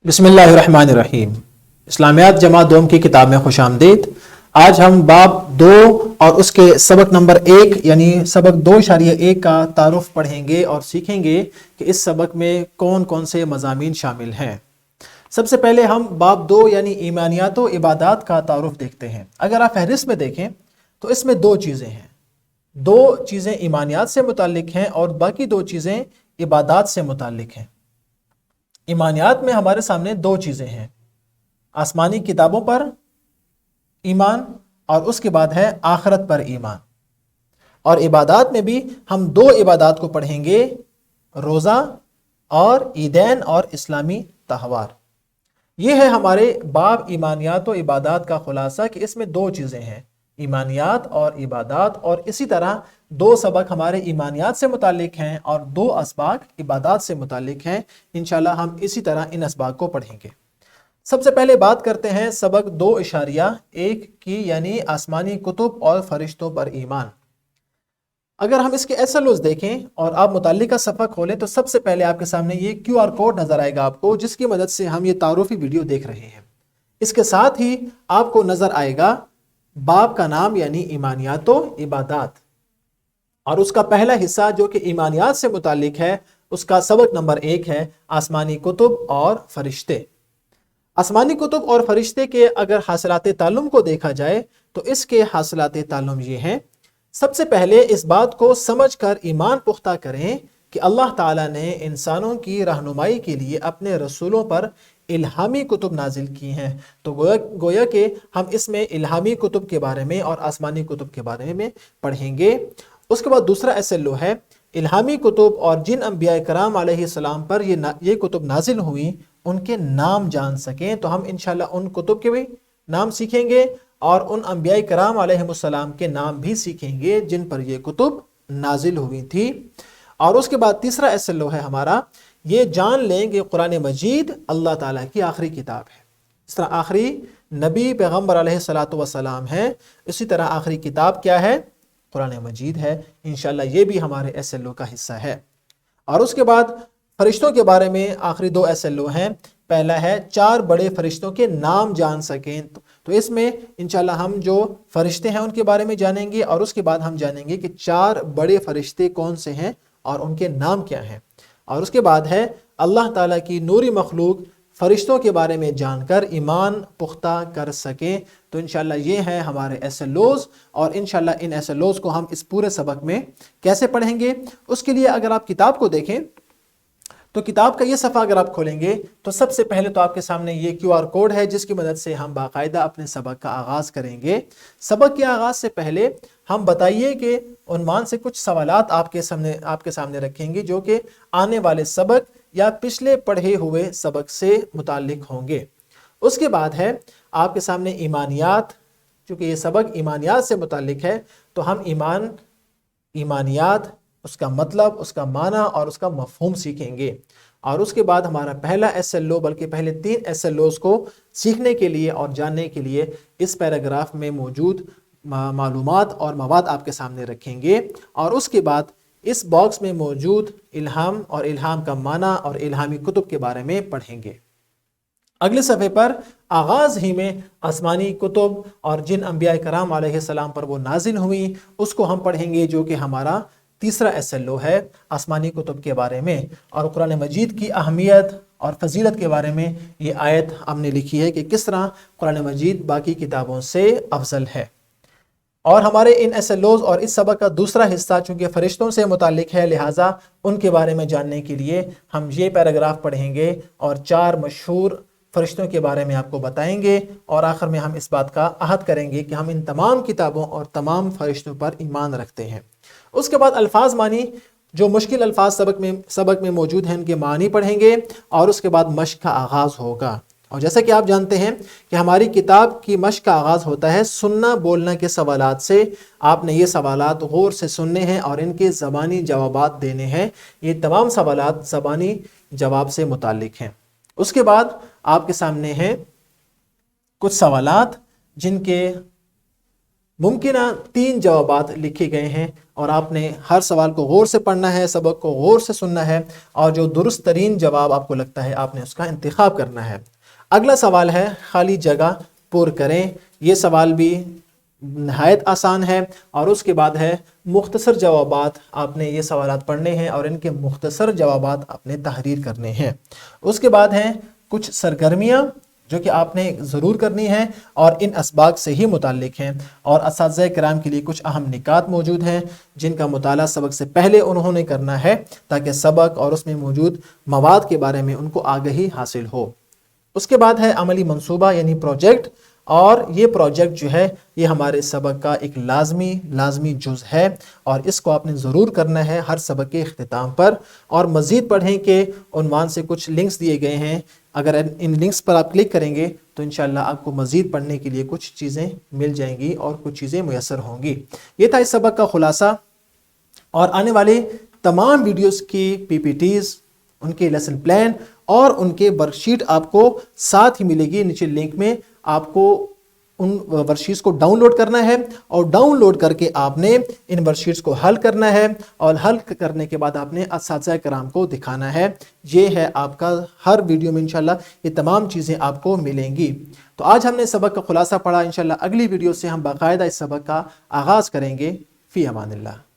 बिस्मिल्लाहिर्रहमानिर्रहीम। इस्लामियात जमा दोम की किताब में खुश आमदीद। आज हम बाब 2 और उसके सबक नंबर 1 यानी सबक 2.1 का तारुफ पढ़ेंगे और सीखेंगे कि इस सबक में कौन कौन से मज़ामीन शामिल हैं। सबसे पहले हम बाब 2 यानी ईमानियात व इबादात का तारुफ देखते हैं। अगर आप फहरिस्त में देखें तो इसमें 2 चीज़ें हैं। 2 चीज़ें ईमानियात से मुताल्लिक हैं और बाकी 2 चीज़ें इबादात से मुताल्लिक हैं। ईमानियात में हमारे सामने 2 चीज़ें हैं, आसमानी किताबों पर ईमान और उसके बाद है आखिरत पर ईमान। और इबादात में भी हम 2 इबादात को पढ़ेंगे, रोज़ा और ईदैन और इस्लामी तहवार। ये है हमारे बाब ईमानियात व इबादात का खुलासा कि इसमें 2 चीज़ें हैं, ईमानियात और इबादात। और इसी तरह 2 सबक हमारे ईमानियात से मुतालिक हैं और 2 असबाक इबादात से मुतालिक हैं। इंशाल्लाह हम इसी तरह इन असबाक को पढ़ेंगे। सबसे पहले बात करते हैं सबक 2.1 की, यानी आसमानी कुतुब और फरिश्तों पर ईमान। अगर हम इसके एसएलओज देखें और आप मुताल्लिका सफ़ा खोलें तो सबसे पहले आपके सामने ये QR कोड नज़र आएगा आपको, जिसकी मदद से हम ये तारुफी वीडियो देख रहे हैं। इसके साथ ही आपको नज़र आएगा बाब का नाम यानी ईमानियात व इबादात, और उसका पहला हिस्सा जो कि ईमानियात से मुतालिक है, उसका सबक नंबर 1 है आसमानी कुतुब और फरिश्ते। आसमानी कुतुब और फरिश्ते के अगर हासिलात ताल्लुम को देखा जाए तो इसके हासिलात ताल्लुम ये हैं। सबसे पहले इस बात को समझ कर ईमान पुख्ता करें कि अल्लाह ताला ने इंसानों की रहनुमाई के लिए अपने रसूलों पर इल्हामी कुतुब नाजिल की हैं। तो गोया कि हम इसमें इल्हामी कुतुब के बारे में और आसमानी कुतुब के बारे में पढ़ेंगे। उसके बाद दूसरा एसएलओ है इल्हामी कुतुब और जिन अंबिया कराम अलैहिस्सलाम पर ये कुतुब नाजिल हुई उनके नाम जान सकें। तो हम इंशाल्लाह उन कुतुब के भी नाम सीखेंगे और उन अंबिया कराम अलैहिस्सलाम के नाम भी सीखेंगे जिन पर ये कुतुब नाजिल हुई थी। और उसके बाद तीसरा एसएलओ है हमारा, ये जान लें कि कुरान मजीद अल्लाह ताला की आखिरी किताब है। इस तरह आखिरी नबी पैगम्बर अलैहिस्सलातु वस्सलाम है, इसी तरह आखिरी किताब क्या है? कुरान मजीद है। इंशाल्लाह ये भी हमारे एसएलओ का हिस्सा है। और उसके बाद फरिश्तों के बारे में आखिरी 2 एसएलओ हैं। पहला है 4 बड़े फरिश्तों के नाम जान सकें। तो इसमें इंशाल्लाह हम जो फरिश्ते हैं उनके बारे में जानेंगे और उसके बाद हम जानेंगे कि 4 बड़े फरिश्ते कौन से हैं और उनके नाम क्या हैं। और उसके बाद है अल्लाह ताला की नूरी मखलूक फरिश्तों के बारे में जानकर ईमान पुख्ता कर सकें। तो इंशाल्लाह ये हैं हमारे एसएलओज, और इंशाल्लाह इन एसएलओज को हम इस पूरे सबक में कैसे पढ़ेंगे उसके लिए अगर आप किताब को देखें तो किताब का ये सफ़ा अगर आप खोलेंगे तो सबसे पहले तो आपके सामने ये QR कोड है, जिसकी मदद से हम बाकायदा अपने सबक का आगाज़ करेंगे। सबक के आगाज़ से पहले हम बताइए कि उन्वान से कुछ सवालात आपके सामने रखेंगे जो कि आने वाले सबक या पिछले पढ़े हुए सबक से मुताल्लिक होंगे। उसके बाद है आपके सामने ईमानियात, चूँकि ये सबक ईमानियात से मुताल्लिक है तो हम ईमानियात, उसका मतलब, उसका माना और उसका मफहूम सीखेंगे। और उसके बाद हमारा पहला एसएलओ, बल्कि पहले 3 एसएलओज को सीखने के लिए और जानने के लिए इस पैराग्राफ में मौजूद मालूमात और मवाद आपके सामने रखेंगे। और उसके बाद इस बॉक्स में मौजूद इल्हाम और इल्हाम का माना और इल्हामी कुतुब के बारे में पढ़ेंगे। अगले सफ़े पर आगाज़ ही में आसमानी कुतुब और जिन अंबिया कराम अलैहिस्सलाम पर वो नाजिल हुई उसको हम पढ़ेंगे, जो कि हमारा तीसरा एसएलओ है आसमानी कुतुब के बारे में। और कुरान मजीद की अहमियत और फजीलत के बारे में ये आयत हमने लिखी है कि किस तरह कुरान मजीद बाकी किताबों से अफजल है। और हमारे इन एसएलओज और इस सबक का दूसरा हिस्सा चूँकि फ़रिश्तों से मुतालिक है, लिहाजा उनके बारे में जानने के लिए हम ये पैराग्राफ पढ़ेंगे और 4 मशहूर फ़रिश्तों के बारे में आपको बताएंगे। और आखिर में हम इस बात का अहद करेंगे कि हम इन तमाम किताबों और तमाम फ़रिश्तों पर ईमान रखते हैं। उसके बाद अल्फाज मानी, जो मुश्किल अल्फाज सबक में मौजूद हैं उनके मानी पढ़ेंगे। और उसके बाद मश्क का आगाज़ होगा। और जैसा कि आप जानते हैं कि हमारी किताब की मश्क का आगाज़ होता है सुनना बोलना के सवालात से। आपने ये सवालात गौर से सुनने हैं और इनके ज़बानी जवाबात देने हैं। ये तमाम सवालात ज़बानी जवाब से मुताल्लिक हैं। उसके बाद आपके सामने हैं कुछ सवालात जिनके मुमकिन 3 जवाबात लिखे गए हैं और आपने हर सवाल को गौर से पढ़ना है, सबक को गौर से सुनना है और जो दुरुस्त तरीन जवाब आपको लगता है आपने उसका इंतखाब करना है। अगला सवाल है खाली जगह पुर करें। ये सवाल भी नहायत आसान है और उसके बाद है मुख्तसर जवाबात। आपने ये सवालात पढ़ने हैं और इनके मुख्तसर जवाबात आपने तहरीर करने हैं। उसके बाद हैं कुछ सरगर्मियाँ जो कि आपने ज़रूर करनी है और इन असबाक से ही मुताल्लिक हैं और असातिज़ा किराम के लिए कुछ अहम निकात मौजूद हैं जिनका मुताला सबक से पहले उन्होंने करना है ताकि सबक और उसमें मौजूद मवाद के बारे में उनको आगही हासिल हो। उसके बाद है अमली मंसूबा यानी प्रोजेक्ट, और ये प्रोजेक्ट जो है ये हमारे सबक का एक लाजमी जुज़ है और इसको आपने ज़रूर करना है हर सबक के इख्तिताम पर। और मज़ीद पढ़ें कि उन्वान से कुछ लिंक्स दिए गए हैं, अगर इन लिंक्स पर आप क्लिक करेंगे तो इंशाअल्लाह आपको मज़ीद पढ़ने के लिए कुछ चीज़ें मिल जाएंगी और कुछ चीज़ें मुयस्सर होंगी। ये था इस सबक का खुलासा और आने वाले तमाम वीडियोस की PPTs, उनके लेसन प्लान और उनके वर्कशीट आपको साथ ही मिलेगी। नीचे लिंक में आपको उन वर्कशीट्स को डाउनलोड करना है और डाउनलोड करके आपने इन वर्कशीट्स को हल करना है और हल करने के बाद आपने असातिज़ा किराम को दिखाना है। ये है आपका हर वीडियो में इंशाल्लाह ये तमाम चीज़ें आपको मिलेंगी। तो आज हमने सबक का खुलासा पढ़ा। इंशाल्लाह अगली वीडियो से हम बाकायदा इस सबक का आगाज़ करेंगे। फ़ी अमानिल्लाह।